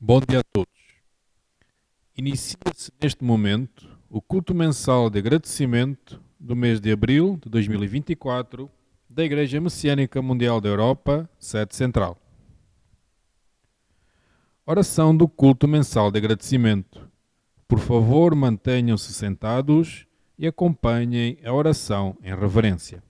Bom dia a todos. Inicia-se neste momento o culto mensal de agradecimento do mês de abril de 2024 da Igreja Messiânica Mundial da Europa, sede central. Oração do culto mensal de agradecimento. Por favor, mantenham-se sentados e acompanhem a oração em reverência.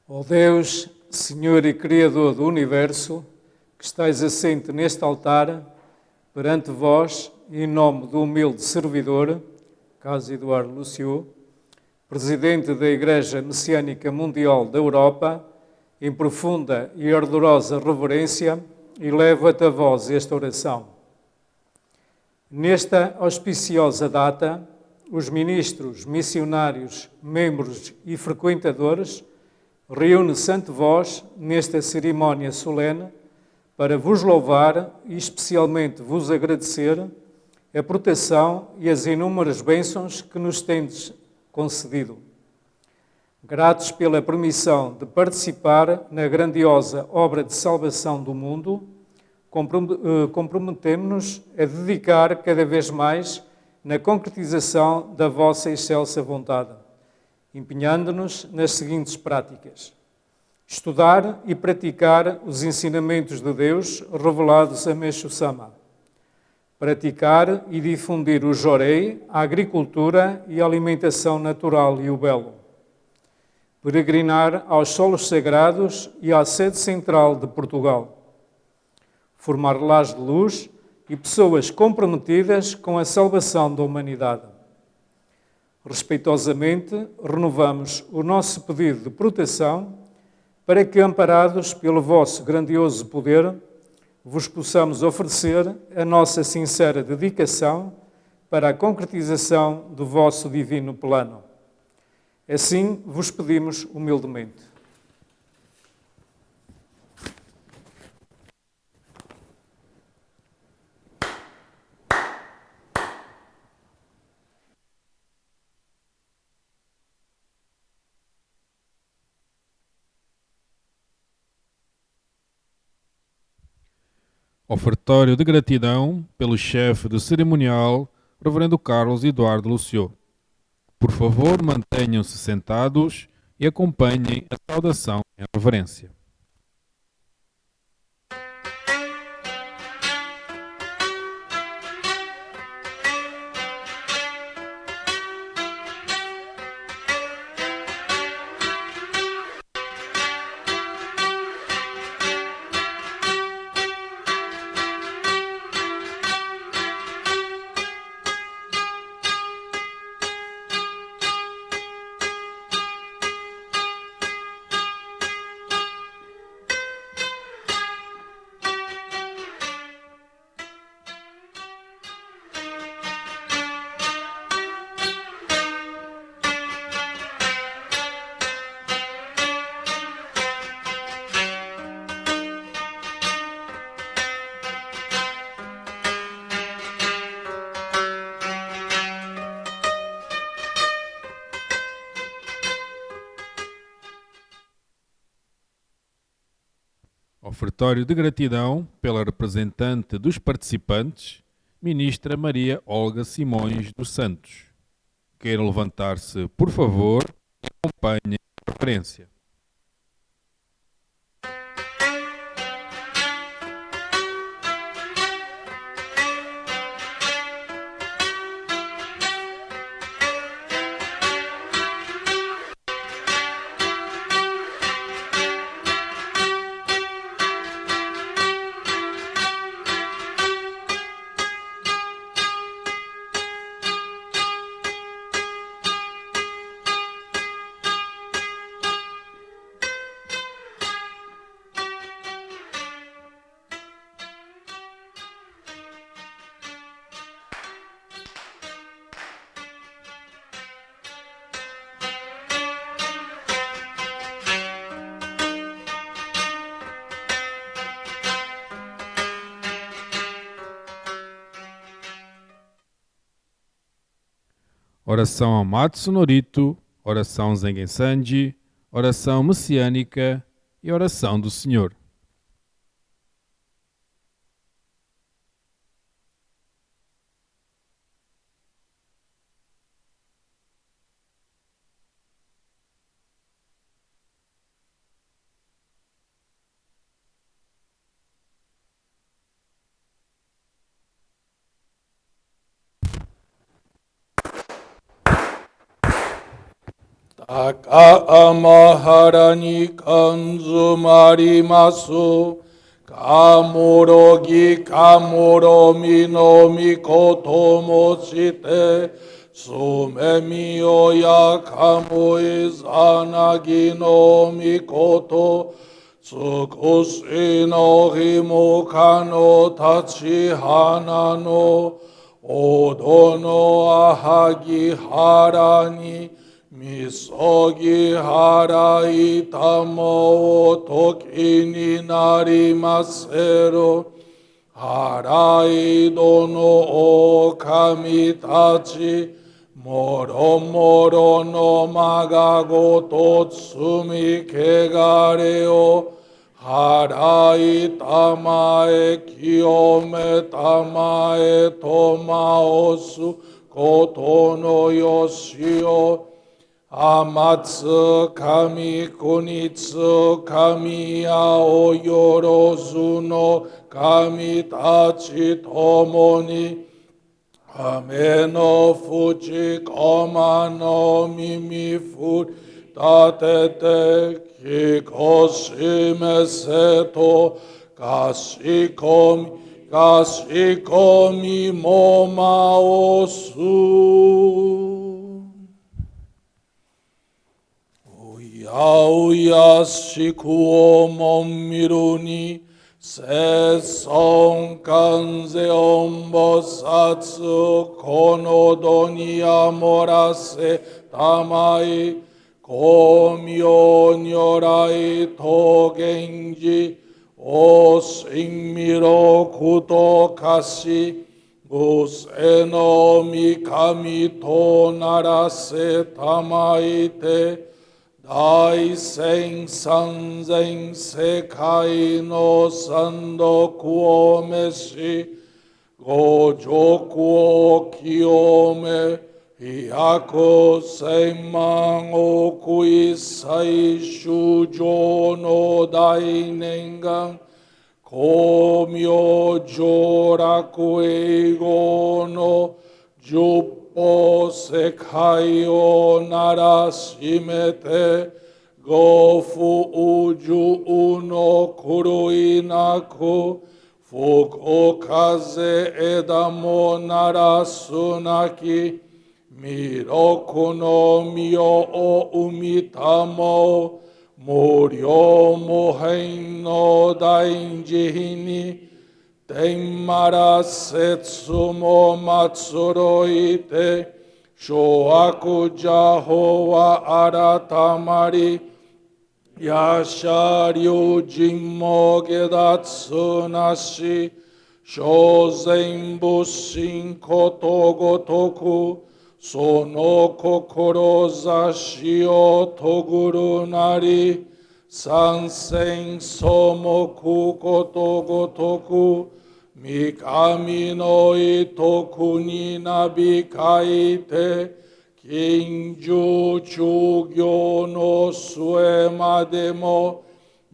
Ó Deus, Senhor e Criador do Universo, que estais assente neste altar, perante vós, em nome do humilde servidor, Caso Eduardo Lucio, Presidente da Igreja Messiânica Mundial da Europa, em profunda e ardorosa reverência, elevo-te a vós esta oração. Nesta auspiciosa data, os ministros, missionários, membros e frequentadores reúne-se ante vós nesta cerimónia solene para vos louvar e especialmente vos agradecer a proteção e as inúmeras bênçãos que nos tendes concedido. Gratos pela permissão de participar na grandiosa obra de salvação do mundo, comprometemo-nos a dedicar cada vez mais na concretização da vossa excelsa vontade, empenhando-nos nas seguintes práticas: estudar e praticar os ensinamentos de Deus revelados a Meixo Sama, praticar e difundir o Jorei, a agricultura e a alimentação natural e o belo, peregrinar aos solos sagrados e à sede central de Portugal, formar lares de luz e pessoas comprometidas com a salvação da humanidade. Respeitosamente, renovamos o nosso pedido de proteção para que, amparados pelo vosso grandioso poder, vos possamos oferecer a nossa sincera dedicação para a concretização do vosso divino plano. Assim vos pedimos humildemente. Ofertório de gratidão pelo chefe do cerimonial, Reverendo Carlos Eduardo Lucio. Por favor, mantenham-se sentados e acompanhem a saudação em reverência. Ofertório de gratidão pela representante dos participantes, Ministra Maria Olga Simões dos Santos. Queiram levantar-se, por favor, e acompanhem a referência. Oração Amatsu Norito, oração Zengen Sanji, oração messiânica e oração do Senhor. Amahara ni kanzu marimasu, kamorogi kamoromi no mikoto mochite, sumemi oya kamo izanagi no mikoto, tsukushi no himoka no tachihana no, odo no ahagi harani, Misogi hara itamo toki ni narimaseru. Harai dono o kami tachi. Moro moro no magago totsumi kegare o. Harai tamae kiyome tamae tomaosu koto no yoshio. Amatsu kami kunitsu kami ao yorozu no kami tachi tomoni ame no fuji koma no mimi fu tatete kikoshime seto kashikomi moma osu. Aoya shikuo momiru ni seson kanze ombosatsu kono doni amorase tamai komyo nyorai to genji o shinmiro kuto kashi guse no mikami to narase tamai te Daisen sanzen sekai no sandoku o meshi, gojoku o kiyome, hyaku senman oku isai shujo no dainengan, komyo joraku eigo no Juppo sekai o narashimete, gofu uju uno kurui naku, fuku kaze edamo narasu naki, miroku no mio o umitamo, muryo mohen no dainji ni, Tenmara setsumo matsuroite, shoaku jaho wa aratamari, yasharyu jinmo gedatsu nashi, shozen bushin koto gotoku, sono kokoro zashi o toguru nari, sansen somoku koto gotoku, Mikami no itoku ni nabikaite, kinju chugyo no suema demo,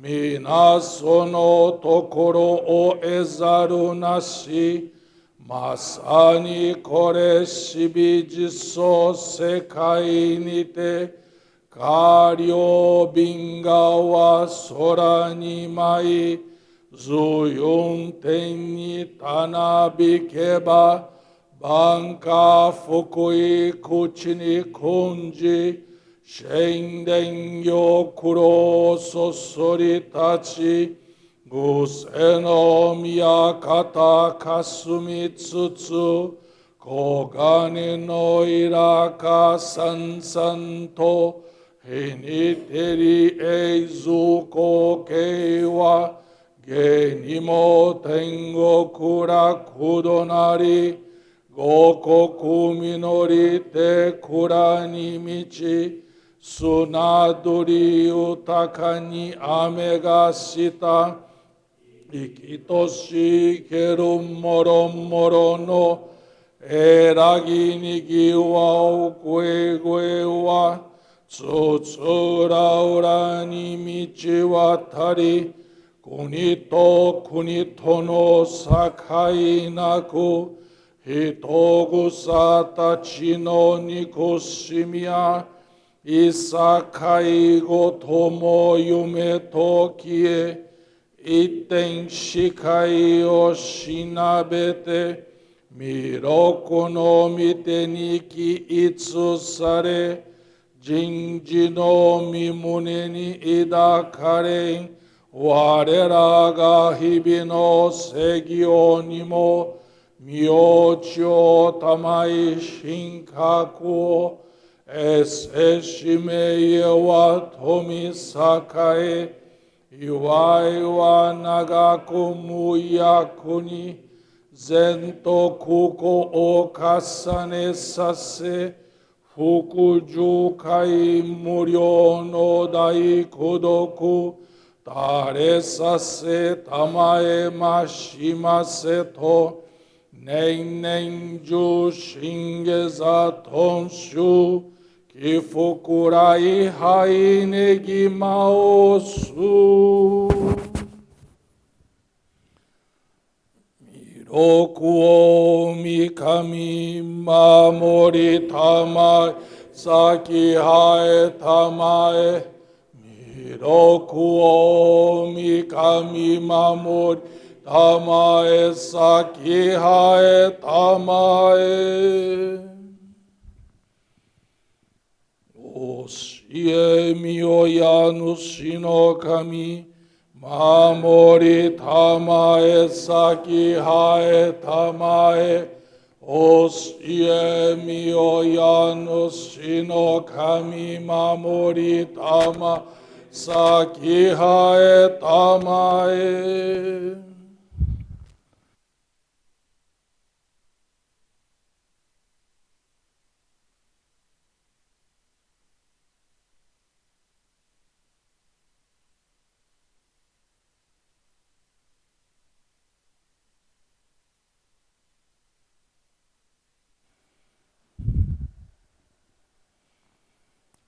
minaso no tokoro o ezaru nashi, masani kore shibi jiso sekai nite, karyo binga wa sora ni mai, Zuyun tenni tanabikeba, banka fukui kuchini kunji, shenden yo kuro sosori tachi, guseno miyakata kasumi tsutsu, kogane no iraka sansanto, hiniteri eizuko keiwa, Genimo tengo kura kudonari, Gokoku minori te kurani michi, sunaduri utaka ni ame ga shita, ikitoshi keru moro moro no, eragi ni giwa ukue gue wa, tsutsura urani michi watari, kunito kunito no sakai naku, hitogu sata chino nikushimiya, isakai go tomo yume tokie, iten shikai o shinabete, miroko no miteniki itsusare, jinji no mimune ni idakare, warera ga hibi no segio nimo, myocho tamai shinkaku, eseshime yewa tomi sakae, iwai wa nagaku muyakuni, zento kuko o kasane sase, fukuju kai muryo no dai kodoku, tare sase tamae mashimase to, nen nen ju shingeza tonshu, kifukurai hai negi maosu. Miroku o mikami mamori tamae, saki hae tamae. Miroku o mikami mamori tamae, saki hae tamae. Oshie mio yanu shinokami, mamori tamae, saki hae tamae. Oshie mio yanu shinokami, mamori tamae, saki hae tamae.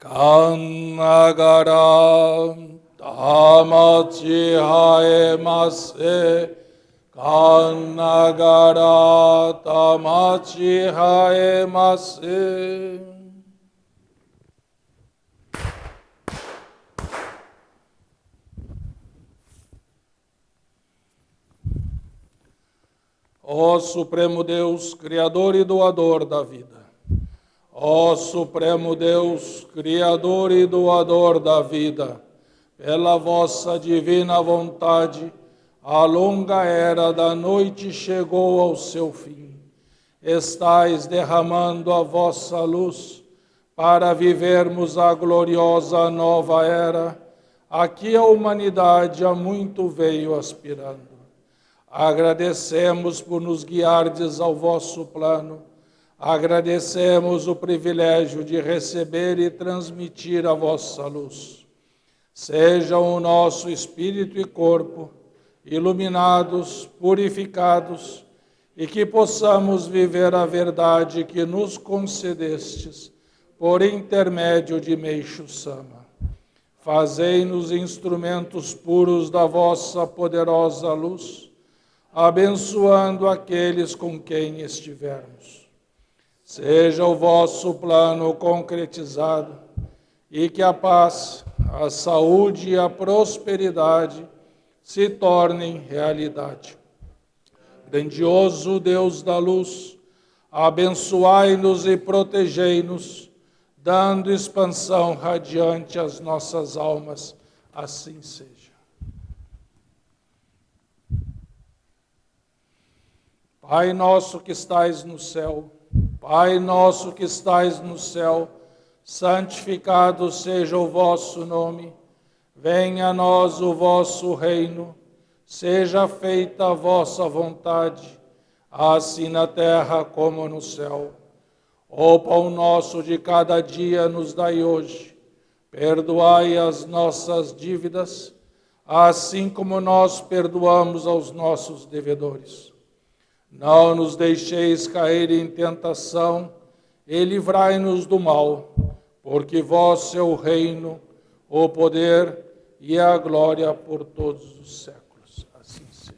Kannagara tamachi haemase, kannagara tamachi haemase. Ó Supremo Deus, Criador e doador da vida, ó Supremo Deus, Criador e doador da vida, pela vossa divina vontade, a longa era da noite chegou ao seu fim. Estais derramando a vossa luz para vivermos a gloriosa nova era, a que a humanidade há muito veio aspirando. Agradecemos por nos guiardes ao vosso plano, agradecemos o privilégio de receber e transmitir a vossa luz. Sejam o nosso espírito e corpo iluminados, purificados, e que possamos viver a verdade que nos concedestes por intermédio de Meixo Sama. Fazei-nos instrumentos puros da vossa poderosa luz, abençoando aqueles com quem estivermos. Seja o vosso plano concretizado e que a paz, a saúde e a prosperidade se tornem realidade. Grandioso Deus da luz, abençoai-nos e protegei-nos, dando expansão radiante às nossas almas. Assim seja. Pai nosso que estais no céu, Pai nosso que estais no céu, santificado seja o vosso nome, venha a nós o vosso reino, seja feita a vossa vontade, assim na terra como no céu. O pão nosso de cada dia nos dai hoje. Perdoai as nossas dívidas, assim como nós perdoamos aos nossos devedores. Não nos deixeis cair em tentação, e livrai-nos do mal, porque vosso é o reino, o poder e a glória por todos os séculos. Assim seja.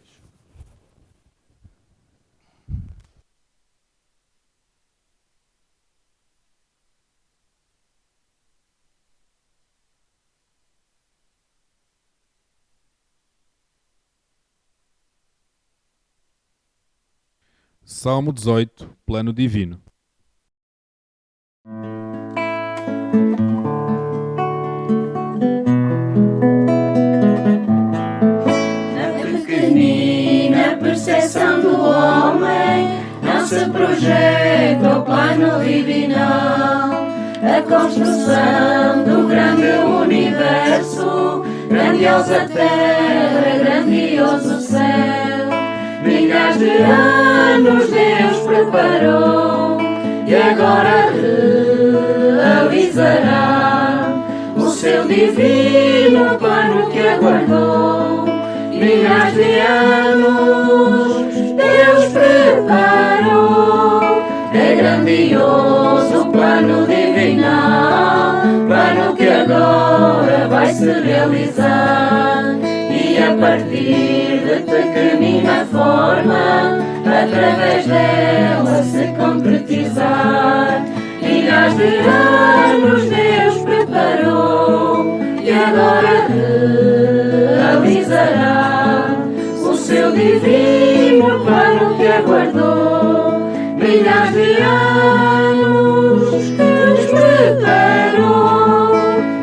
Salmo 18, Plano Divino. Na pequenina percepção do homem não se projeta o plano divinal. A construção do grande universo, grandiosa terra, grandioso céu. Milhares de anos Deus preparou e agora realizará o seu divino plano que aguardou. Milhares de anos Deus preparou, é grandioso o plano divinal, plano que agora vai se realizar. E a partir de pequenina forma, através dela se concretizar. Milhares de anos Deus preparou e agora realizará o seu divino plano que aguardou. Milhares de anos Deus preparou.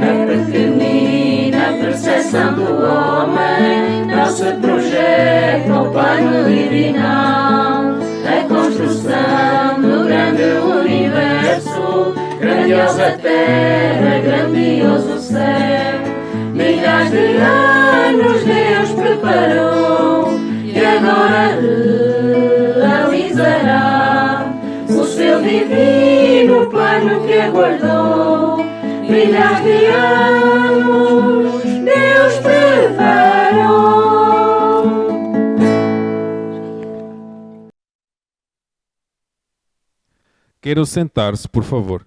A pequenina percepção do homem não se projeta o plano divinal. A construção do grande universo, grandiosa terra, grandioso céu. Milhares de anos Deus preparou e agora realizará o seu divino plano que aguardou. Milhares de anos Deus preparou. Queiram sentar-se, por favor.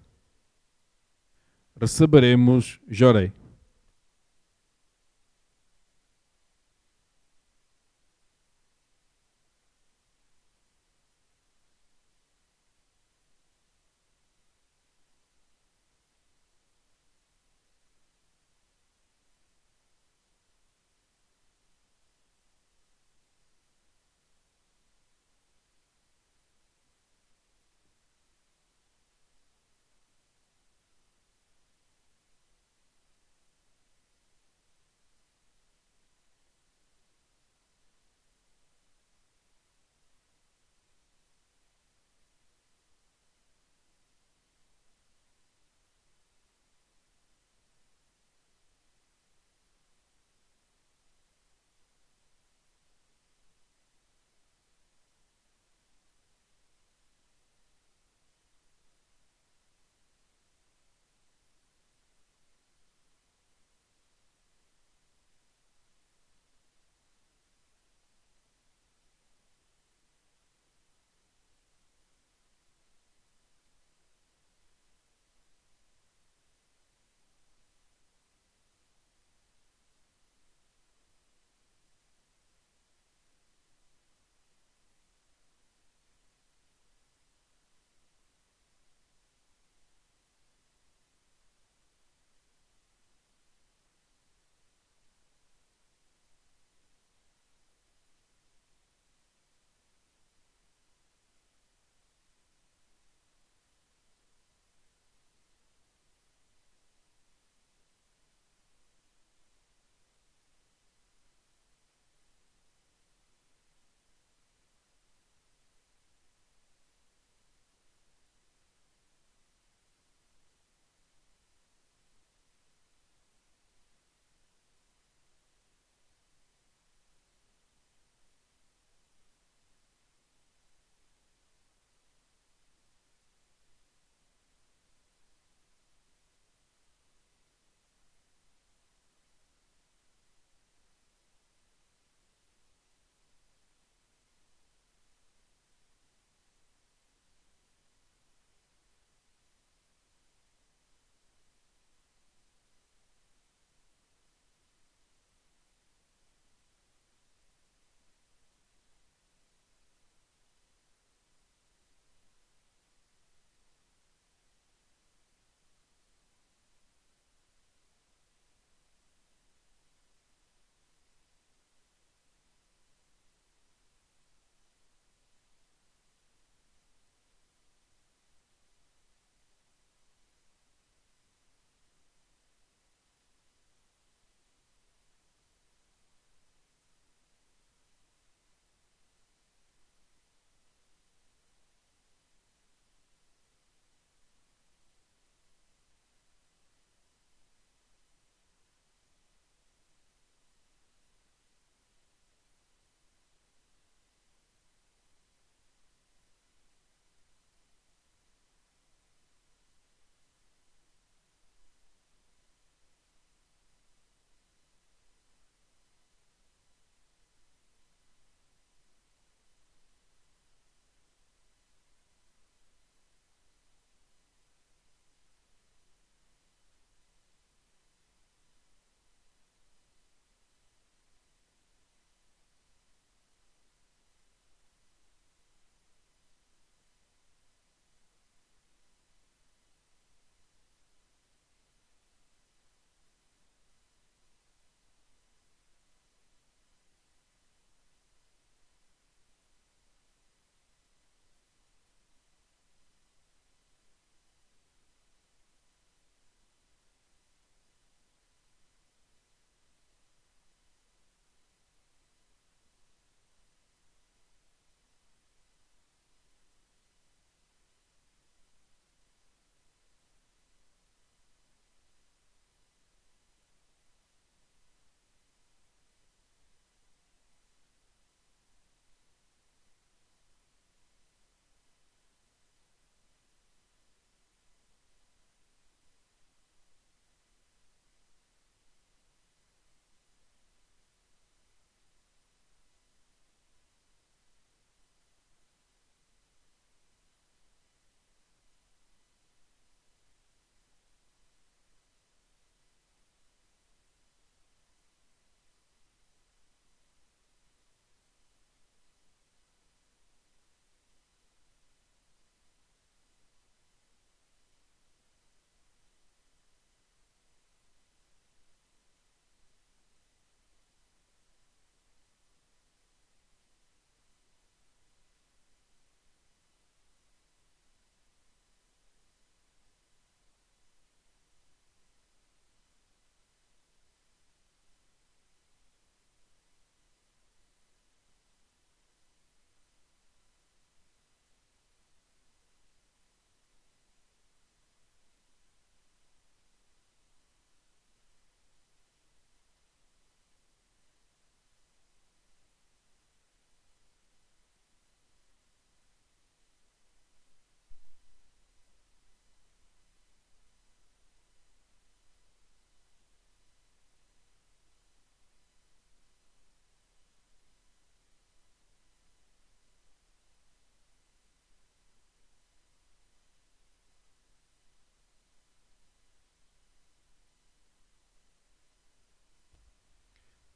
Receberemos Jorei.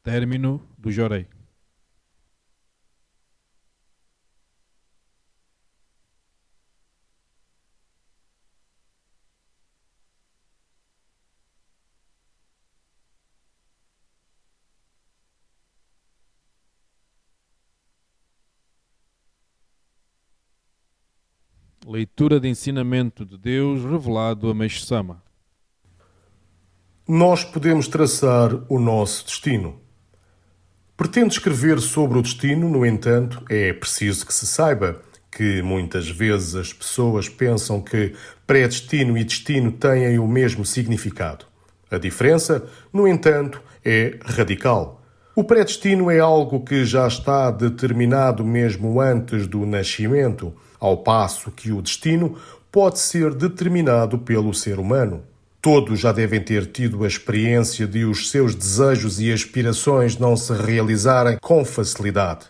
término do Jorei. Leitura de ensinamento de Deus revelado a Meixo Sama. Nós podemos traçar o nosso destino. Pretendo escrever sobre o destino, no entanto, é preciso que se saiba que muitas vezes as pessoas pensam que predestino e destino têm o mesmo significado. A diferença, no entanto, é radical. O predestino é algo que já está determinado mesmo antes do nascimento, ao passo que o destino pode ser determinado pelo ser humano. Todos já devem ter tido a experiência de os seus desejos e aspirações não se realizarem com facilidade.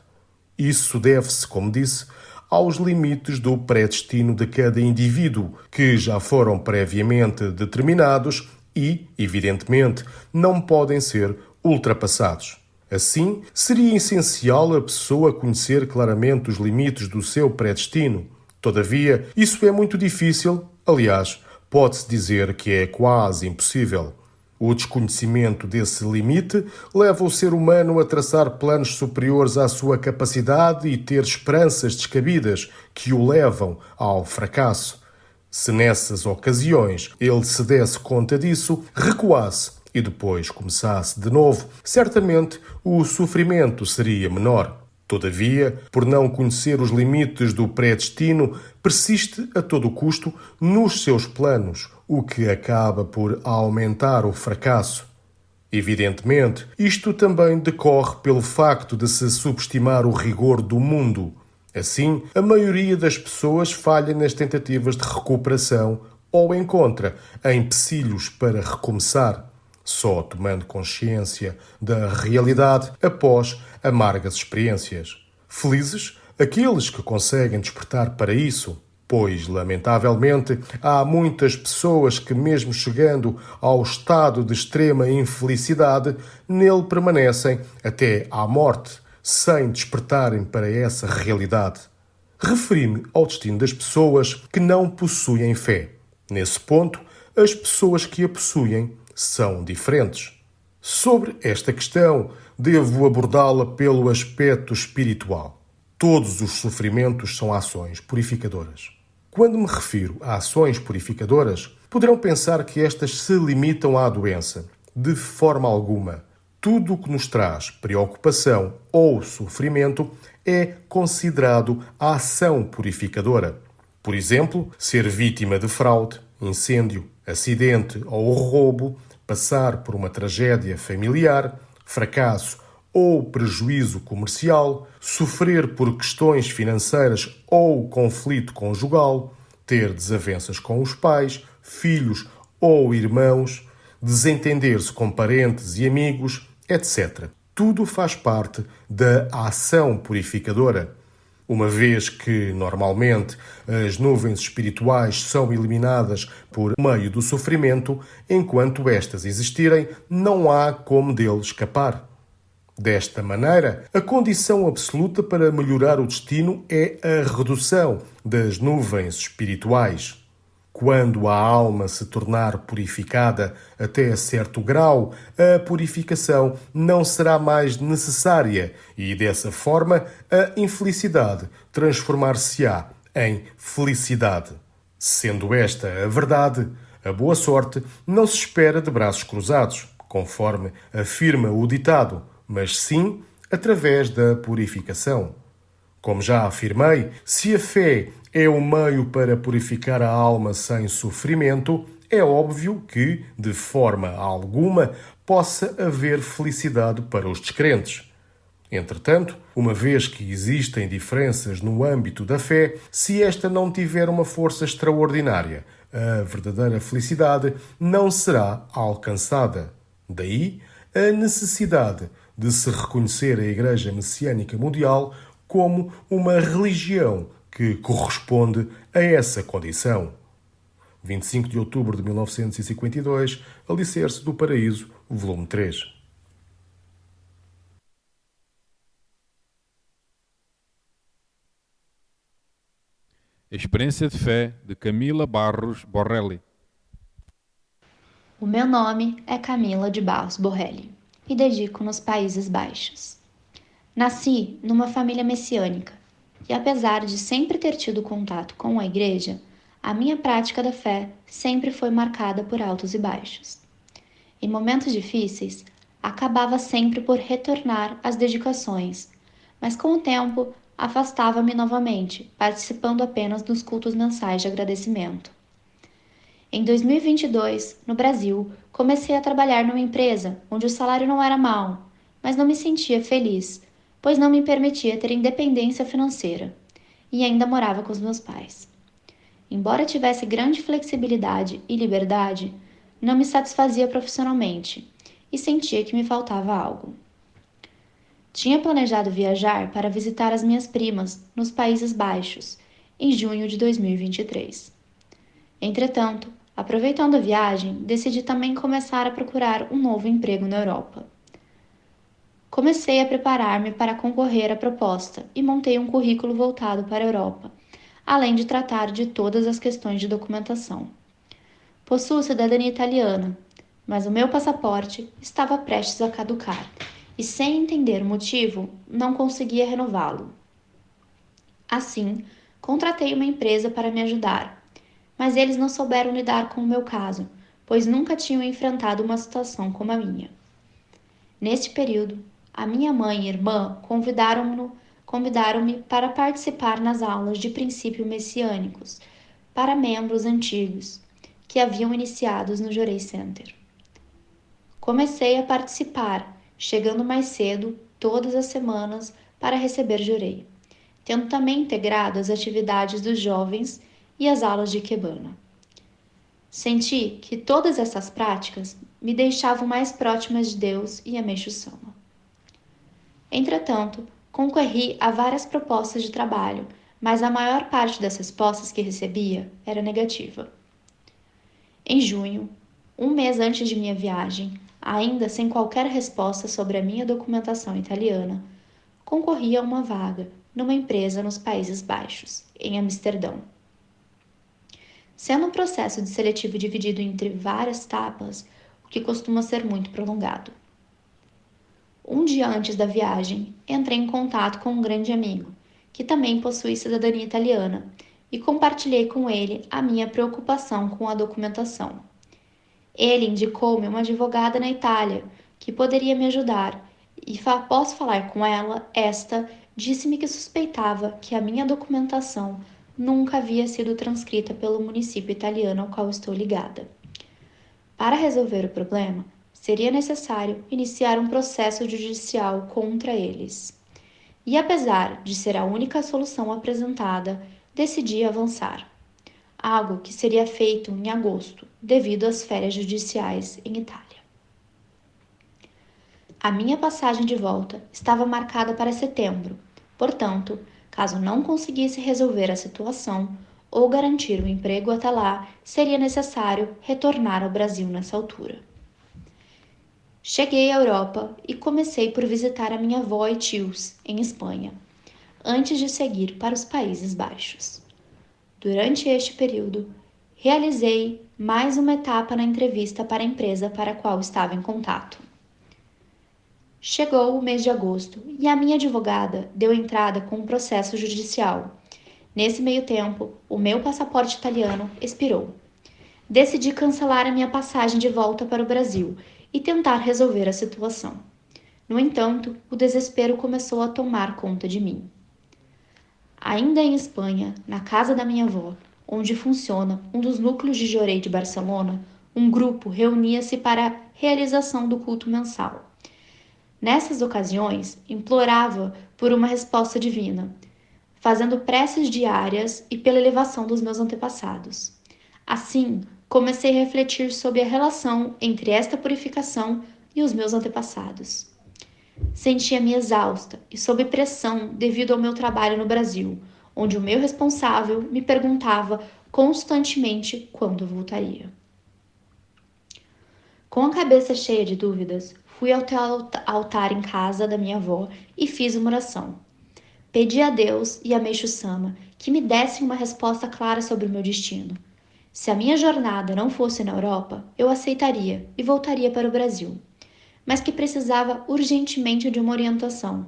Isso deve-se, como disse, aos limites do predestino de cada indivíduo, que já foram previamente determinados e, evidentemente, não podem ser ultrapassados. Assim, seria essencial a pessoa conhecer claramente os limites do seu predestino. Todavia, isso é muito difícil, aliás, pode-se dizer que é quase impossível. O desconhecimento desse limite leva o ser humano a traçar planos superiores à sua capacidade e ter esperanças descabidas que o levam ao fracasso. Se nessas ocasiões ele se desse conta disso, recuasse e depois começasse de novo, certamente o sofrimento seria menor. Todavia, por não conhecer os limites do predestino, persiste a todo custo nos seus planos, o que acaba por aumentar o fracasso. Evidentemente, isto também decorre pelo facto de se subestimar o rigor do mundo. Assim, a maioria das pessoas falha nas tentativas de recuperação ou encontra empecilhos para recomeçar, só tomando consciência da realidade após amargas experiências. Felizes aqueles que conseguem despertar para isso, pois, lamentavelmente, há muitas pessoas que, mesmo chegando ao estado de extrema infelicidade, nele permanecem até à morte, sem despertarem para essa realidade. Referi-me ao destino das pessoas que não possuem fé. Nesse ponto, as pessoas que a possuem são diferentes. Sobre esta questão, devo abordá-la pelo aspecto espiritual. Todos os sofrimentos são ações purificadoras. Quando me refiro a ações purificadoras, poderão pensar que estas se limitam à doença. De forma alguma. Tudo o que nos traz preocupação ou sofrimento é considerado a ação purificadora. Por exemplo, ser vítima de fraude, incêndio, acidente ou roubo, passar por uma tragédia familiar, fracasso ou prejuízo comercial, sofrer por questões financeiras ou conflito conjugal, ter desavenças com os pais, filhos ou irmãos, desentender-se com parentes e amigos, etc. Tudo faz parte da ação purificadora. Uma vez que, normalmente, as nuvens espirituais são eliminadas por meio do sofrimento, enquanto estas existirem, não há como dele escapar. Desta maneira, a condição absoluta para melhorar o destino é a redução das nuvens espirituais. Quando a alma se tornar purificada até certo grau, a purificação não será mais necessária e, dessa forma, a infelicidade transformar-se-á em felicidade. Sendo esta a verdade, a boa sorte não se espera de braços cruzados, conforme afirma o ditado, mas sim através da purificação. Como já afirmei, se a fé é o meio para purificar a alma sem sofrimento, é óbvio que, de forma alguma, possa haver felicidade para os descrentes. Entretanto, uma vez que existem diferenças no âmbito da fé, se esta não tiver uma força extraordinária, a verdadeira felicidade não será alcançada. Daí a necessidade de se reconhecer a Igreja Messiânica Mundial como uma religião que corresponde a essa condição. 25 de outubro de 1952, Alicerce do Paraíso, volume 3. Experiência de fé de Camila Barros Borrelli. O meu nome é Camila de Barros Borrelli. Me dedico nos Países Baixos. Nasci numa família messiânica e, apesar de sempre ter tido contato com a igreja, a minha prática da fé sempre foi marcada por altos e baixos. Em momentos difíceis, acabava sempre por retornar às dedicações, mas com o tempo afastava-me novamente, participando apenas dos cultos mensais de agradecimento. Em 2022, no Brasil, comecei a trabalhar numa empresa onde o salário não era mau, mas não me sentia feliz, pois não me permitia ter independência financeira, e ainda morava com os meus pais. Embora tivesse grande flexibilidade e liberdade, não me satisfazia profissionalmente e sentia que me faltava algo. Tinha planejado viajar para visitar as minhas primas nos Países Baixos em junho de 2023. Entretanto, aproveitando a viagem, decidi também começar a procurar um novo emprego na Europa. Comecei a preparar-me para concorrer à proposta e montei um currículo voltado para a Europa, além de tratar de todas as questões de documentação. Possuo cidadania italiana, mas o meu passaporte estava prestes a caducar e, sem entender o motivo, não conseguia renová-lo. Assim, contratei uma empresa para me ajudar, mas eles não souberam lidar com o meu caso, pois nunca tinham enfrentado uma situação como a minha. Neste período, a minha mãe e irmã convidaram-me para participar nas aulas de princípios messiânicos para membros antigos que haviam iniciados no Jorei Center. Comecei a participar, chegando mais cedo todas as semanas para receber Jorei, tendo também integrado as atividades dos jovens e as aulas de Ikebana. Senti que todas essas práticas me deixavam mais próximas de Deus e a Meixo Sama. Entretanto, concorri a várias propostas de trabalho, mas a maior parte das respostas que recebia era negativa. Em junho, um mês antes de minha viagem, ainda sem qualquer resposta sobre a minha documentação italiana, concorri a uma vaga numa empresa nos Países Baixos, em Amsterdão. Sendo um processo de seletivo dividido entre várias etapas, o que costuma ser muito prolongado. Um dia antes da viagem, entrei em contato com um grande amigo, que também possui cidadania italiana, e compartilhei com ele a minha preocupação com a documentação. Ele indicou-me uma advogada na Itália, que poderia me ajudar, e após falar com ela, esta disse-me que suspeitava que a minha documentação nunca havia sido transcrita pelo município italiano ao qual estou ligada. Para resolver o problema, seria necessário iniciar um processo judicial contra eles. E apesar de ser a única solução apresentada, decidi avançar. Algo que seria feito em agosto, devido às férias judiciais em Itália. A minha passagem de volta estava marcada para setembro, portanto, caso não conseguisse resolver a situação ou garantir um emprego até lá, seria necessário retornar ao Brasil nessa altura. Cheguei à Europa e comecei por visitar a minha avó e tios, em Espanha, antes de seguir para os Países Baixos. Durante este período, realizei mais uma etapa na entrevista para a empresa para a qual estava em contato. Chegou o mês de agosto e a minha advogada deu entrada com um processo judicial. Nesse meio tempo, o meu passaporte italiano expirou. Decidi cancelar a minha passagem de volta para o Brasil e tentar resolver a situação. No entanto, o desespero começou a tomar conta de mim. Ainda em Espanha, na casa da minha avó, onde funciona um dos núcleos de Jorei de Barcelona, um grupo reunia-se para a realização do culto mensal. Nessas ocasiões, implorava por uma resposta divina, fazendo preces diárias e pela elevação dos meus antepassados. Assim, comecei a refletir sobre a relação entre esta purificação e os meus antepassados. Sentia-me exausta e sob pressão devido ao meu trabalho no Brasil, onde o meu responsável me perguntava constantemente quando voltaria. Com a cabeça cheia de dúvidas, fui ao altar em casa da minha avó e fiz uma oração. Pedi a Deus e a Meixo Sama que me dessem uma resposta clara sobre o meu destino. Se a minha jornada não fosse na Europa, eu aceitaria e voltaria para o Brasil, mas que precisava urgentemente de uma orientação.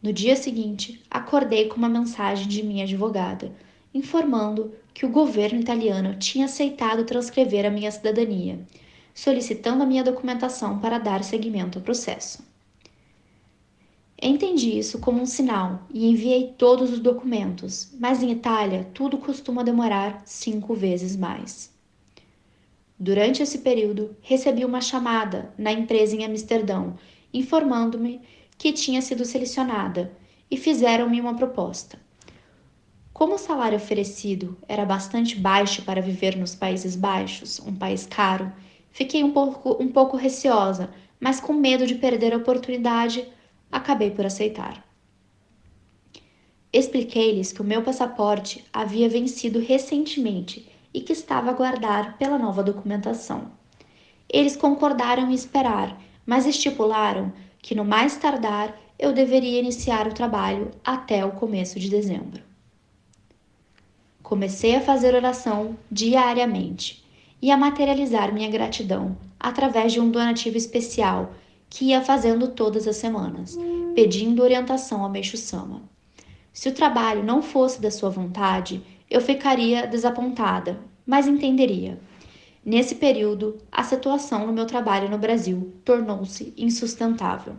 No dia seguinte, acordei com uma mensagem de minha advogada, informando que o governo italiano tinha aceitado transcrever a minha cidadania, solicitando a minha documentação para dar seguimento ao processo. Entendi isso como um sinal e enviei todos os documentos, mas em Itália tudo costuma demorar 5 vezes mais. Durante esse período, recebi uma chamada na empresa em Amsterdão, informando-me que tinha sido selecionada e fizeram-me uma proposta. Como o salário oferecido era bastante baixo para viver nos Países Baixos, um país caro, fiquei um pouco receosa, mas com medo de perder a oportunidade, acabei por aceitar. Expliquei-lhes que o meu passaporte havia vencido recentemente e que estava a aguardar pela nova documentação. Eles concordaram em esperar, mas estipularam que no mais tardar eu deveria iniciar o trabalho até o começo de dezembro. Comecei a fazer oração diariamente e a materializar minha gratidão através de um donativo especial que ia fazendo todas as semanas, pedindo orientação a Meixo Sama. Se o trabalho não fosse da sua vontade, eu ficaria desapontada, mas entenderia. Nesse período, a situação no meu trabalho no Brasil tornou-se insustentável.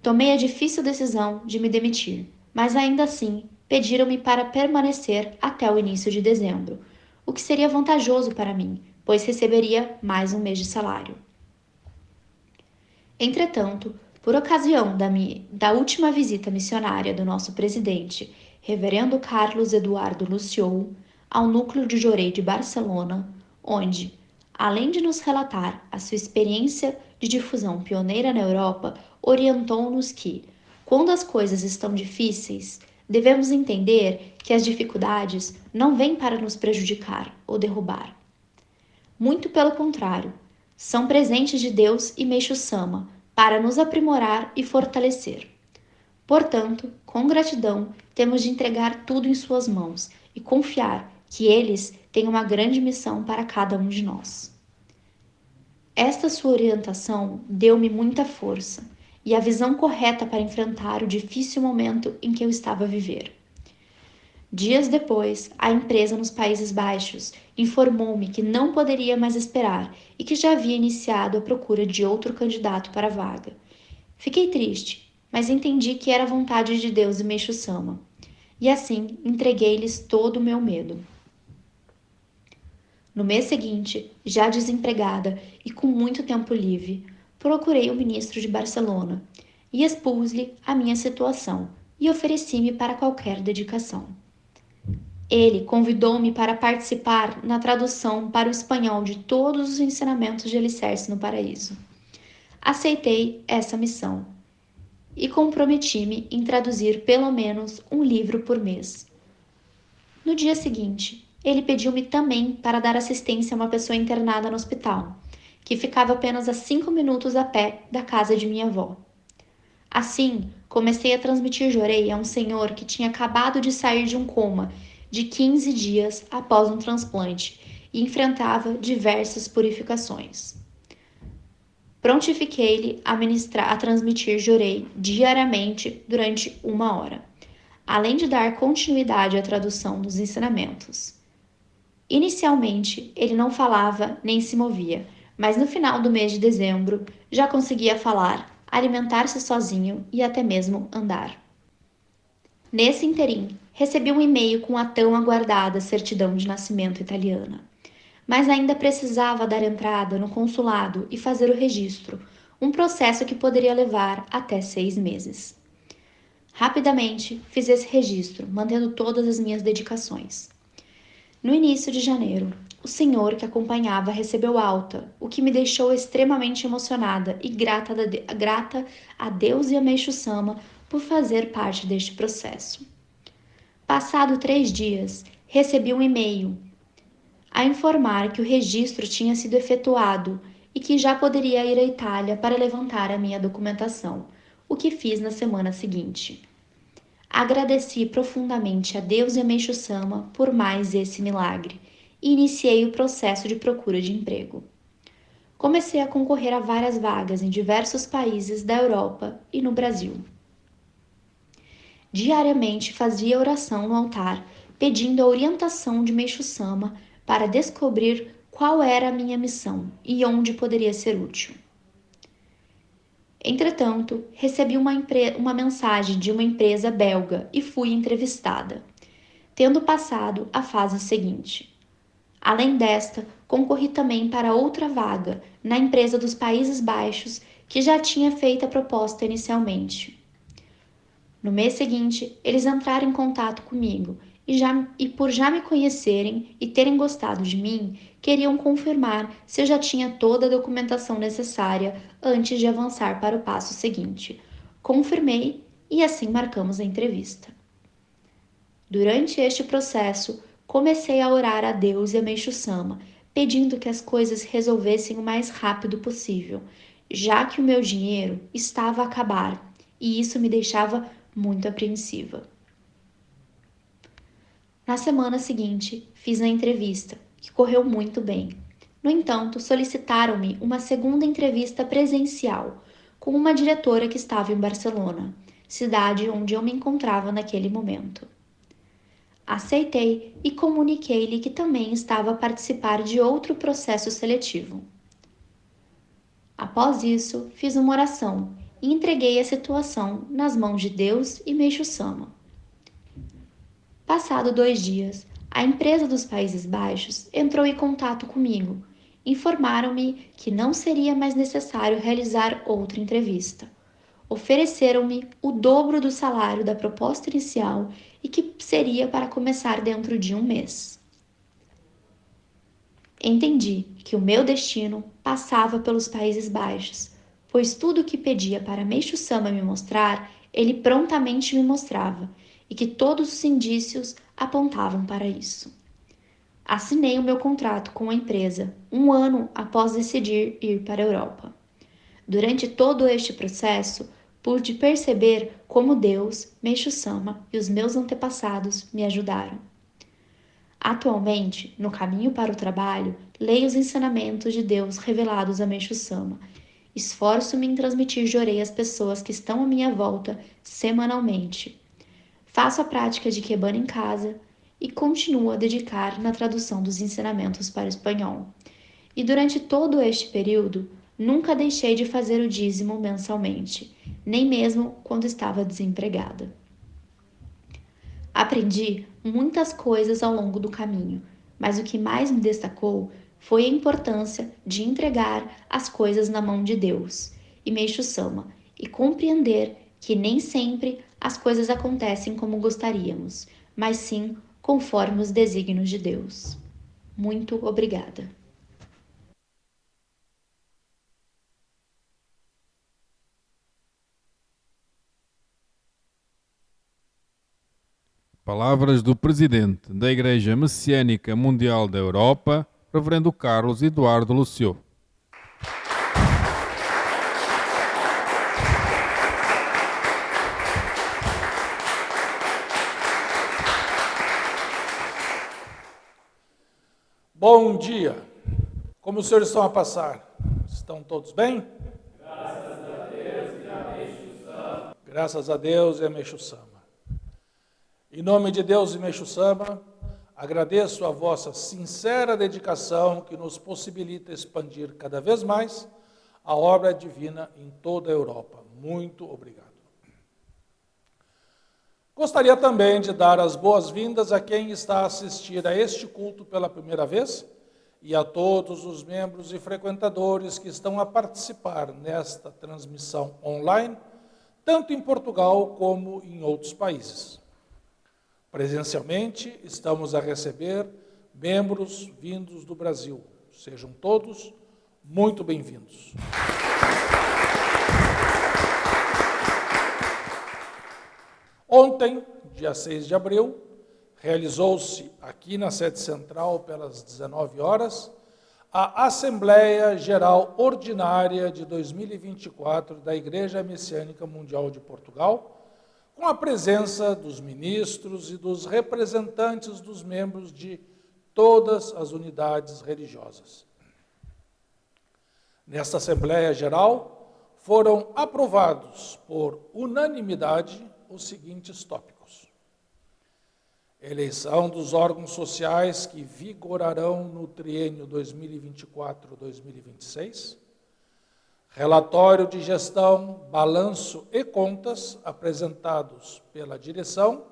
Tomei a difícil decisão de me demitir, mas ainda assim pediram-me para permanecer até o início de dezembro, o que seria vantajoso para mim, pois receberia mais um mês de salário. Entretanto, por ocasião da última visita missionária do nosso presidente, Reverendo Carlos Eduardo Luciou, ao núcleo de Jorei de Barcelona, onde, além de nos relatar a sua experiência de difusão pioneira na Europa, orientou-nos que, quando as coisas estão difíceis, devemos entender que as dificuldades não vêm para nos prejudicar ou derrubar. Muito pelo contrário, são presentes de Deus e Meixo Sama para nos aprimorar e fortalecer. Portanto, com gratidão, temos de entregar tudo em suas mãos e confiar que eles têm uma grande missão para cada um de nós. Esta sua orientação deu-me muita força e a visão correta para enfrentar o difícil momento em que eu estava a viver. Dias depois, a empresa nos Países Baixos informou-me que não poderia mais esperar e que já havia iniciado a procura de outro candidato para a vaga. Fiquei triste, mas entendi que era a vontade de Deus e Meixo Sama, e assim entreguei-lhes todo o meu medo. No mês seguinte, já desempregada e com muito tempo livre, procurei o ministro de Barcelona e expus-lhe a minha situação e ofereci-me para qualquer dedicação. Ele convidou-me para participar na tradução para o espanhol de todos os ensinamentos de Alicerce no Paraíso. Aceitei essa missão e comprometi-me em traduzir pelo menos um livro por mês. No dia seguinte, ele pediu-me também para dar assistência a uma pessoa internada no hospital, que ficava apenas a 5 minutos a pé da casa de minha avó. Assim, comecei a transmitir Jorei a um senhor que tinha acabado de sair de um coma de 15 dias após um transplante e enfrentava diversas purificações. Prontifiquei-lhe a transmitir Jorei diariamente durante 1 hora, além de dar continuidade à tradução dos ensinamentos. Inicialmente, ele não falava nem se movia, mas no final do mês de dezembro já conseguia falar, alimentar-se sozinho e até mesmo andar. Nesse interim, recebi um e-mail com a tão aguardada certidão de nascimento italiana, mas ainda precisava dar entrada no consulado e fazer o registro, um processo que poderia levar até 6 meses. Rapidamente, fiz esse registro, mantendo todas as minhas dedicações. No início de janeiro, o senhor que acompanhava recebeu alta, o que me deixou extremamente emocionada e grata a Deus e a Meixo Sama por fazer parte deste processo. Passado 3 dias, recebi um e-mail a informar que o registro tinha sido efetuado e que já poderia ir à Itália para levantar a minha documentação, o que fiz na semana seguinte. Agradeci profundamente a Deus e a Meixo Sama por mais esse milagre e iniciei o processo de procura de emprego. Comecei a concorrer a várias vagas em diversos países da Europa e no Brasil. Diariamente fazia oração no altar, pedindo a orientação de Meixo Sama para descobrir qual era a minha missão e onde poderia ser útil. Entretanto, recebi uma mensagem de uma empresa belga e fui entrevistada, tendo passado a fase seguinte. Além desta, concorri também para outra vaga na empresa dos Países Baixos que já tinha feito a proposta inicialmente. No mês seguinte, eles entraram em contato comigo e por já me conhecerem e terem gostado de mim, queriam confirmar se eu já tinha toda a documentação necessária antes de avançar para o passo seguinte. Confirmei e assim marcamos a entrevista. Durante este processo, comecei a orar a Deus e a Meixo Sama, pedindo que as coisas resolvessem o mais rápido possível, já que o meu dinheiro estava a acabar e isso me deixava muito apreensiva. Na semana seguinte, fiz a entrevista, que correu muito bem. No entanto, solicitaram-me uma segunda entrevista presencial com uma diretora que estava em Barcelona, cidade onde eu me encontrava naquele momento. Aceitei e comuniquei-lhe que também estava a participar de outro processo seletivo. Após isso, fiz uma oração e entreguei a situação nas mãos de Deus e Meixo Sama. Passado 2 dias, a empresa dos Países Baixos entrou em contato comigo. Informaram-me que não seria mais necessário realizar outra entrevista. Ofereceram-me o dobro do salário da proposta inicial e que seria para começar dentro de 1 mês. Entendi que o meu destino passava pelos Países Baixos, pois tudo o que pedia para Meixo Sama me mostrar, ele prontamente me mostrava, e que todos os indícios apontavam para isso. Assinei o meu contrato com a empresa 1 ano após decidir ir para a Europa. Durante todo este processo, pude perceber como Deus, Meixo Sama e os meus antepassados me ajudaram. Atualmente, no caminho para o trabalho, leio os ensinamentos de Deus revelados a Meixo Sama. Esforço-me em transmitir Jorei às pessoas que estão à minha volta semanalmente. Faço a prática de Kebana em casa e continuo a dedicar na tradução dos ensinamentos para o espanhol. E durante todo este período, nunca deixei de fazer o dízimo mensalmente, nem mesmo quando estava desempregada. Aprendi muitas coisas ao longo do caminho, mas o que mais me destacou foi a importância de entregar as coisas na mão de Deus e Meixo Sama e compreender que nem sempre as coisas acontecem como gostaríamos, mas sim conforme os desígnios de Deus. Muito obrigada. Palavras do Presidente da Igreja Messiânica Mundial da Europa, Reverendo Carlos Eduardo Lucio. Bom dia. Como os senhores estão a passar? Estão todos bem? Graças a Deus e a Meixo Sama. Graças a Deus e a Meixo Sama. Em nome de Deus e Meixo Sama, agradeço a vossa sincera dedicação que nos possibilita expandir cada vez mais a obra divina em toda a Europa. Muito obrigado. Gostaria também de dar as boas-vindas a quem está a assistir a este culto pela primeira vez e a todos os membros e frequentadores que estão a participar nesta transmissão online, tanto em Portugal como em outros países. Presencialmente, estamos a receber membros vindos do Brasil. Sejam todos muito bem-vindos. Ontem, dia 6 de abril, realizou-se aqui na sede central, pelas 19 horas, a Assembleia Geral Ordinária de 2024 da Igreja Messiânica Mundial de Portugal, com a presença dos ministros e dos representantes dos membros de todas as unidades religiosas. Nesta Assembleia Geral, foram aprovados por unanimidade os seguintes tópicos: eleição dos órgãos sociais que vigorarão no triênio 2024-2026, relatório de gestão, balanço e contas apresentados pela direção,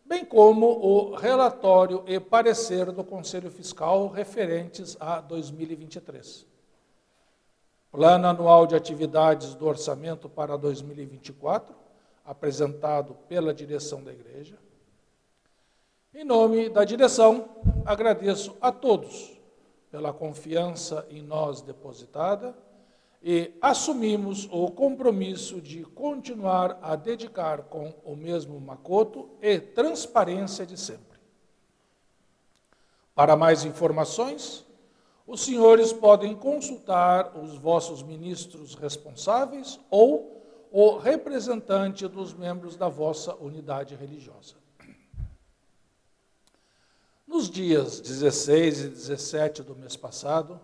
bem como o relatório e parecer do Conselho Fiscal referentes a 2023. Plano anual de atividades do orçamento para 2024, apresentado pela direção da Igreja. Em nome da direção, agradeço a todos pela confiança em nós depositada e assumimos o compromisso de continuar a dedicar com o mesmo macoto e transparência de sempre. Para mais informações, os senhores podem consultar os vossos ministros responsáveis ou o representante dos membros da vossa unidade religiosa. Nos dias 16 e 17 do mês passado,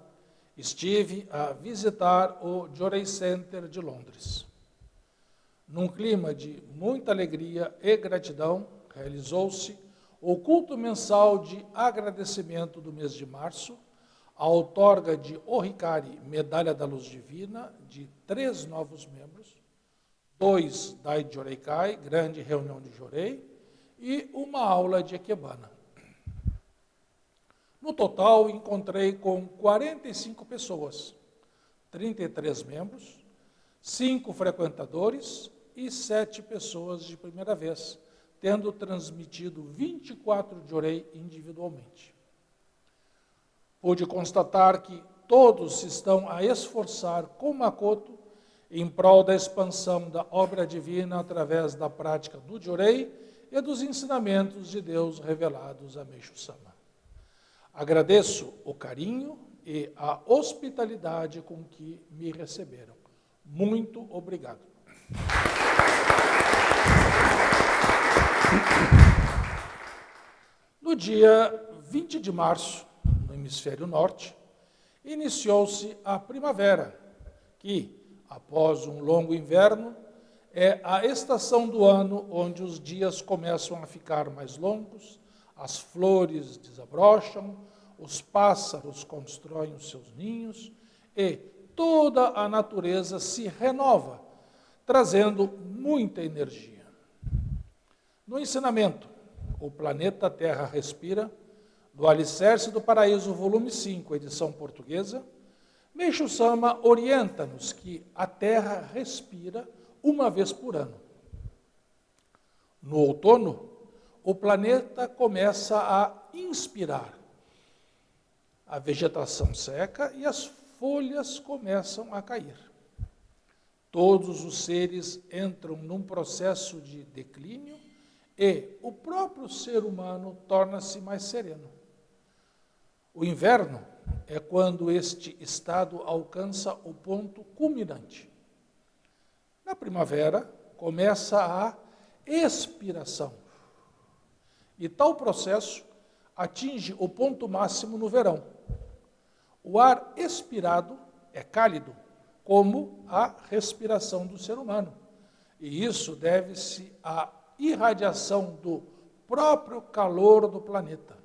estive a visitar o Jorey Center de Londres. Num clima de muita alegria e gratidão, realizou-se o culto mensal de agradecimento do mês de março, a outorga de Oricari, Medalha da Luz Divina, de 3 novos membros, 2 da Joreikai, Grande Reunião de Jorei, e uma aula de Ekebana. No total, encontrei com 45 pessoas, 33 membros, 5 frequentadores e 7 pessoas de primeira vez, tendo transmitido 24 Jorei individualmente. Pude constatar que todos se estão a esforçar com macoto em prol da expansão da obra divina através da prática do Jorei e dos ensinamentos de Deus revelados a Meixo Sama. Agradeço o carinho e a hospitalidade com que me receberam. Muito obrigado. No dia 20 de março, no hemisfério norte, iniciou-se a primavera, que, após um longo inverno, é a estação do ano onde os dias começam a ficar mais longos, as flores desabrocham, os pássaros constroem os seus ninhos e toda a natureza se renova, trazendo muita energia. No ensinamento, O Planeta Terra Respira, do Alicerce do Paraíso, volume 5, edição portuguesa, Meixo Sama orienta-nos que a Terra respira uma vez por ano. No outono, o planeta começa a inspirar. A vegetação seca e as folhas começam a cair. Todos os seres entram num processo de declínio e o próprio ser humano torna-se mais sereno. O inverno é quando este estado alcança o ponto culminante. Na primavera, começa a expiração. E tal processo atinge o ponto máximo no verão. O ar expirado é cálido, como a respiração do ser humano. E isso deve-se à irradiação do próprio calor do planeta.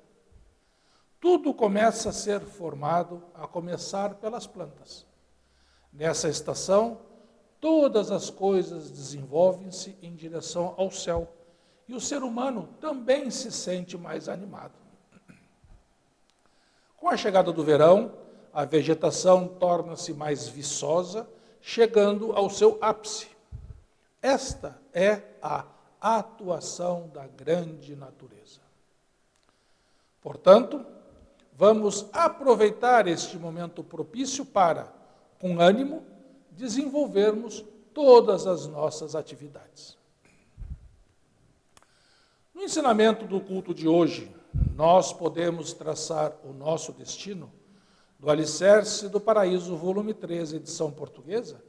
Tudo começa a ser formado, a começar pelas plantas. Nessa estação, todas as coisas desenvolvem-se em direção ao céu, e o ser humano também se sente mais animado. Com a chegada do verão, a vegetação torna-se mais viçosa, chegando ao seu ápice. Esta é a atuação da grande natureza. Portanto, vamos aproveitar este momento propício para, com ânimo, desenvolvermos todas as nossas atividades. No ensinamento do culto de hoje, nós podemos traçar o nosso destino do Alicerce do Paraíso, volume 13, edição portuguesa,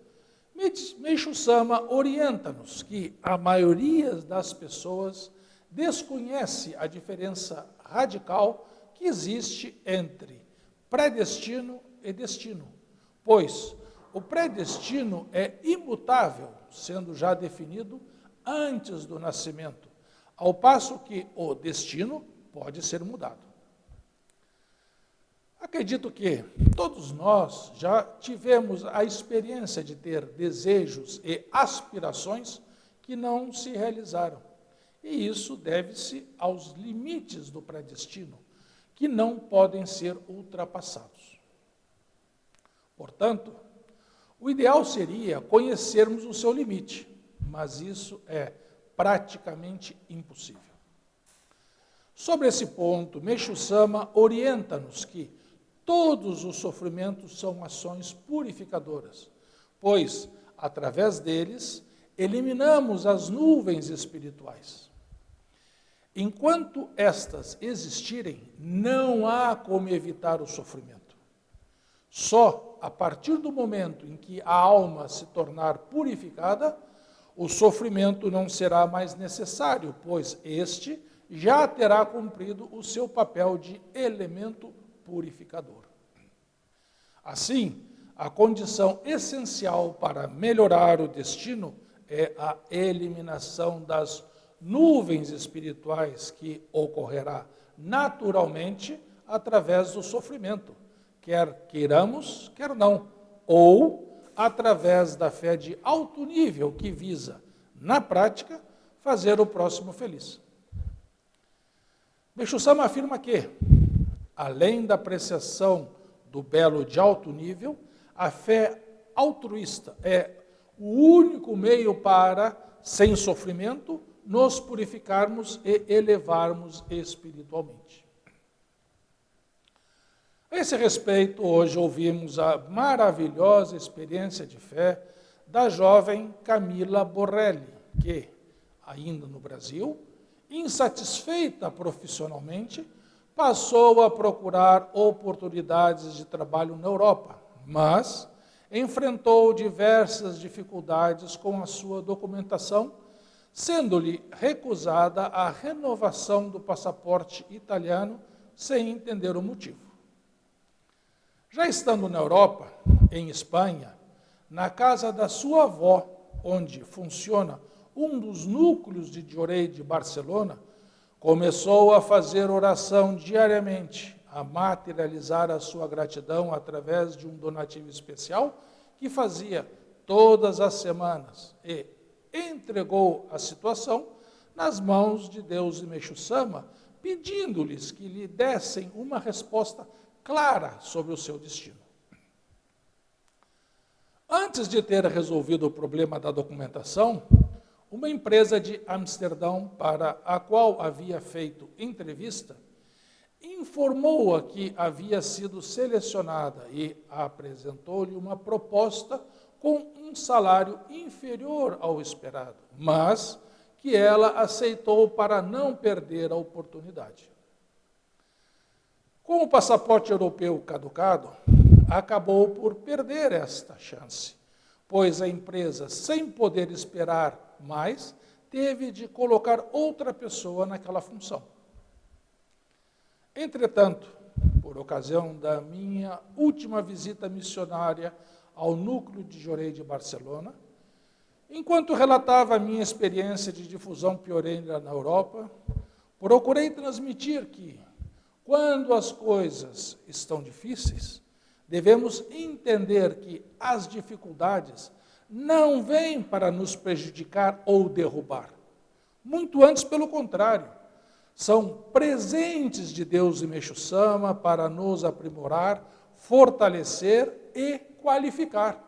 Meixo Sama orienta-nos que a maioria das pessoas desconhece a diferença radical que existe entre predestino e destino, pois o predestino é imutável, sendo já definido antes do nascimento, ao passo que o destino pode ser mudado. Acredito que todos nós já tivemos a experiência de ter desejos e aspirações que não se realizaram. E isso deve-se aos limites do predestino, que não podem ser ultrapassados. Portanto, o ideal seria conhecermos o seu limite, mas isso é praticamente impossível. Sobre esse ponto, Meixo Sama orienta-nos que todos os sofrimentos são ações purificadoras, pois, através deles, eliminamos as nuvens espirituais. Enquanto estas existirem, não há como evitar o sofrimento. Só a partir do momento em que a alma se tornar purificada, o sofrimento não será mais necessário, pois este já terá cumprido o seu papel de elemento purificador. Assim, a condição essencial para melhorar o destino é a eliminação das nuvens espirituais que ocorrerá naturalmente através do sofrimento, quer queiramos, quer não, ou através da fé de alto nível que visa, na prática, fazer o próximo feliz. Meixo Sama afirma que, além da apreciação do belo de alto nível, a fé altruísta é o único meio para, sem sofrimento, nos purificarmos e elevarmos espiritualmente. A esse respeito, hoje ouvimos a maravilhosa experiência de fé da jovem Camila Borrelli, que, ainda no Brasil, insatisfeita profissionalmente, passou a procurar oportunidades de trabalho na Europa, mas enfrentou diversas dificuldades com a sua documentação, sendo-lhe recusada a renovação do passaporte italiano sem entender o motivo. Já estando na Europa, em Espanha, na casa da sua avó, onde funciona um dos núcleos de Lloret de Barcelona, começou a fazer oração diariamente, a materializar a sua gratidão através de um donativo especial que fazia todas as semanas e entregou a situação nas mãos de Deus e Meixo Sama, pedindo-lhes que lhe dessem uma resposta clara sobre o seu destino. Antes de ter resolvido o problema da documentação, uma empresa de Amsterdão, para a qual havia feito entrevista, informou-a que havia sido selecionada e apresentou-lhe uma proposta com um salário inferior ao esperado, mas que ela aceitou para não perder a oportunidade. Com o passaporte europeu caducado, acabou por perder esta chance, pois a empresa, sem poder esperar mais, teve de colocar outra pessoa naquela função. Entretanto, por ocasião da minha última visita missionária ao núcleo de Lloret de Barcelona, enquanto relatava a minha experiência de difusão pioneira na Europa, procurei transmitir que, quando as coisas estão difíceis, devemos entender que as dificuldades não vêm para nos prejudicar ou derrubar. Muito antes, pelo contrário, são presentes de Deus e Meixo Sama para nos aprimorar, fortalecer e qualificar,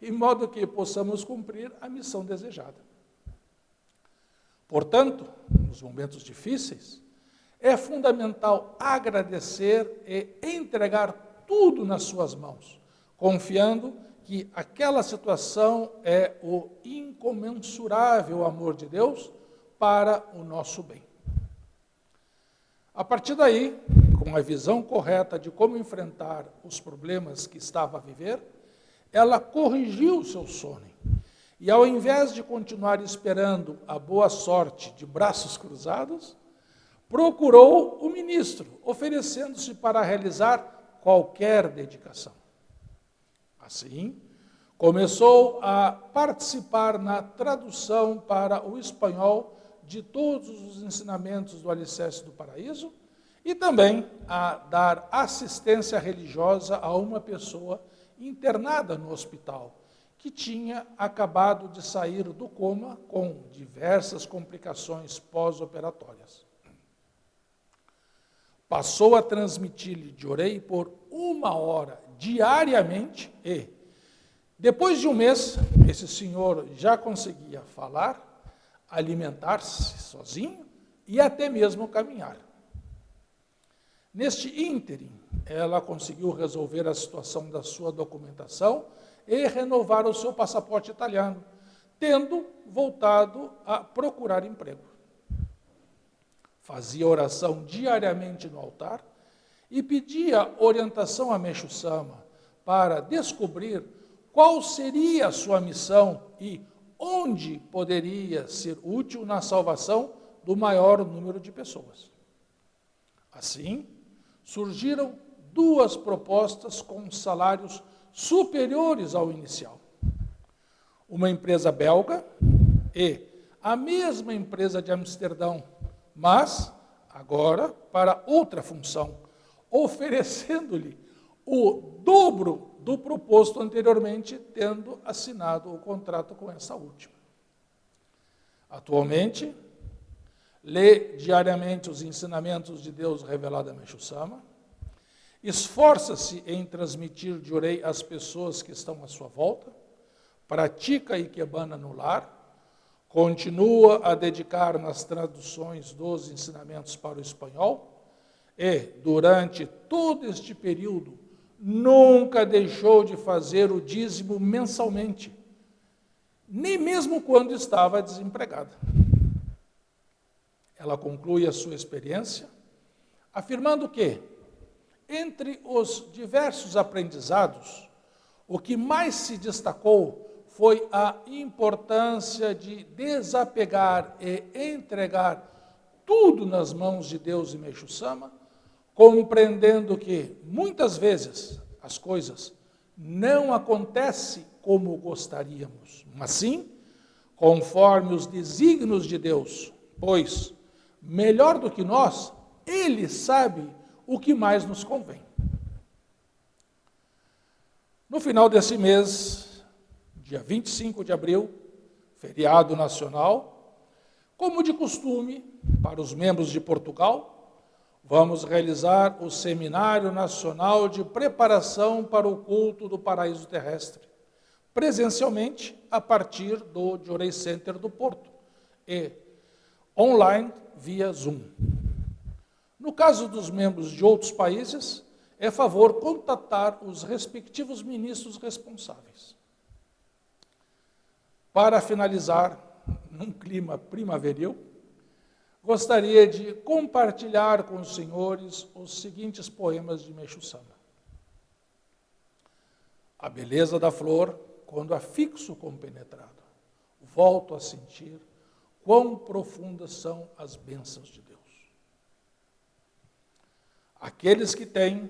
em modo que possamos cumprir a missão desejada. Portanto, nos momentos difíceis, é fundamental agradecer e entregar tudo nas suas mãos, confiando que aquela situação é o incomensurável amor de Deus para o nosso bem. A partir daí, com a visão correta de como enfrentar os problemas que estava a viver, ela corrigiu seu sono e ao invés de continuar esperando a boa sorte de braços cruzados, procurou o ministro, oferecendo-se para realizar qualquer dedicação. Assim, começou a participar na tradução para o espanhol de todos os ensinamentos do Alicerce do Paraíso e também a dar assistência religiosa a uma pessoa internada no hospital, que tinha acabado de sair do coma com diversas complicações pós-operatórias. Passou a transmitir-lhe de orei por 1 hora diariamente e, depois de um mês, esse senhor já conseguia falar, alimentar-se sozinho e até mesmo caminhar. Neste ínterim, ela conseguiu resolver a situação da sua documentação e renovar o seu passaporte italiano, tendo voltado a procurar emprego. Fazia oração diariamente no altar e pedia orientação a Meixo Sama para descobrir qual seria a sua missão e onde poderia ser útil na salvação do maior número de pessoas. Assim, surgiram 2 propostas com salários superiores ao inicial. Uma empresa belga e a mesma empresa de Amsterdão, mas agora para outra função, oferecendo-lhe o dobro do proposto anteriormente, tendo assinado o contrato com essa última. Atualmente, lê diariamente os ensinamentos de Deus revelado a Meixo Sama, esforça-se em transmitir de orei às pessoas que estão à sua volta, pratica Ikebana no lar, continua a dedicar nas traduções dos ensinamentos para o espanhol e, durante todo este período, nunca deixou de fazer o dízimo mensalmente, nem mesmo quando estava desempregada. Ela conclui a sua experiência, afirmando que, entre os diversos aprendizados, o que mais se destacou foi a importância de desapegar e entregar tudo nas mãos de Deus e Meixo Sama, compreendendo que, muitas vezes, as coisas não acontecem como gostaríamos, mas sim conforme os desígnios de Deus, pois, melhor do que nós, Ele sabe o que mais nos convém. No final desse mês, dia 25 de abril, feriado nacional, como de costume, para os membros de Portugal, vamos realizar o Seminário Nacional de Preparação para o Culto do Paraíso Terrestre, presencialmente a partir do Jorei Center do Porto e online via Zoom. No caso dos membros de outros países, é favor contatar os respectivos ministros responsáveis. Para finalizar, num clima primaveril, gostaria de compartilhar com os senhores os seguintes poemas de Meixo Sama. A beleza da flor, quando a fixo compenetrado, volto a sentir quão profundas são as bênçãos de Deus. Aqueles que têm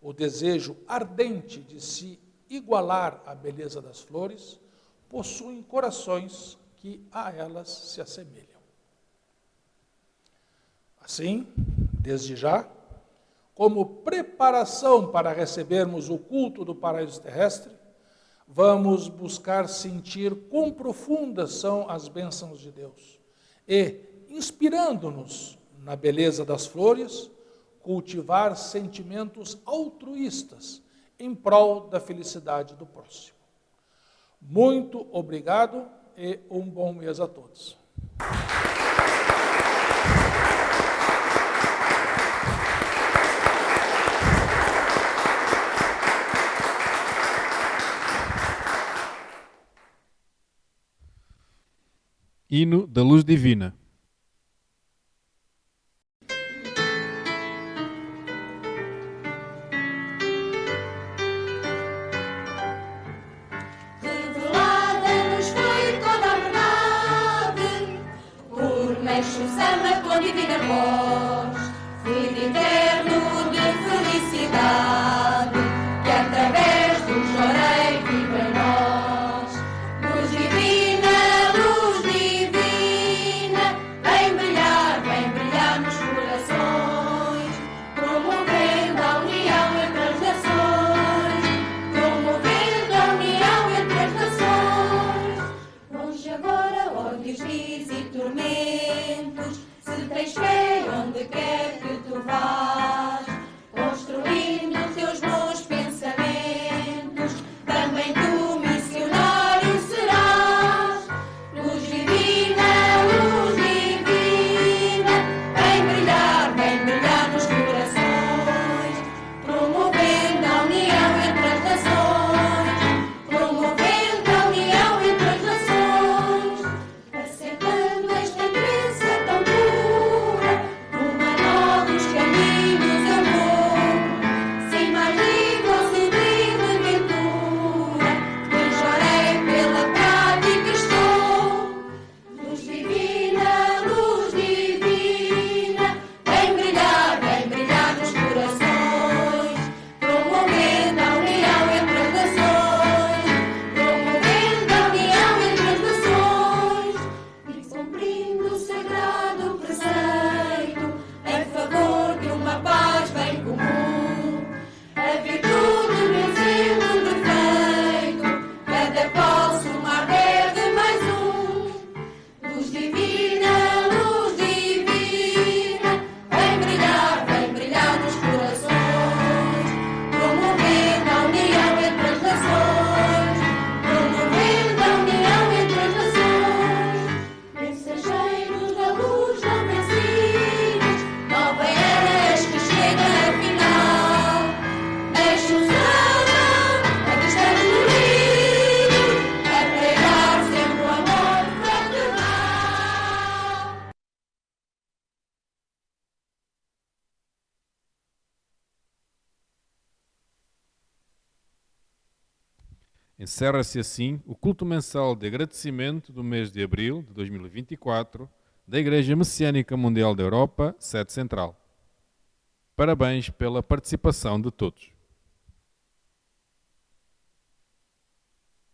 o desejo ardente de se igualar à beleza das flores, possuem corações que a elas se assemelham. Assim, desde já, como preparação para recebermos o culto do paraíso terrestre, vamos buscar sentir quão profundas são as bênçãos de Deus e, inspirando-nos na beleza das flores, cultivar sentimentos altruístas em prol da felicidade do próximo. Muito obrigado e um bom mês a todos. Hino da Luz Divina. Revelada nos divina voz, fluido eterno de felicidade, que através do chorei vive em nós. Luz divina, vem brilhar nos corações, promovendo a união entre as nações, promovendo a união entre as nações. Longe agora ódios, ris e tormentos, se tens fé onde quer que tu vás, construindo teus bons pensamentos, também tu missionário serás. Luz divina, vem brilhar nos corações, promovendo a união entre as nações, promovendo a união entre as nações, acertando esta crença tão pura, uma novos caminhos eu vou, sem mais livre ou sublime ventura, que chorei pela prática estou. Luz divina, vem brilhar nos corações, promovendo a união entre as nações, promovendo a união entre as nações, e cumprindo o sagrado preceito, em favor de uma paz bem comum, a virtude vencendo o defeito, cada qual somar verde mais um. Luz divina, vem brilhar nos corações, promovendo a união entre as nações, promovendo a união entre as nações. Mensageiros da luz não vencidos, nova era que chega afinal. Deixa o céu, aqui estamos unidos, a pregar sempre o amor fraternal. Encerra-se assim o culto mensal de agradecimento do mês de abril de 2024 da Igreja Messiânica Mundial da Europa, sede central. Parabéns pela participação de todos.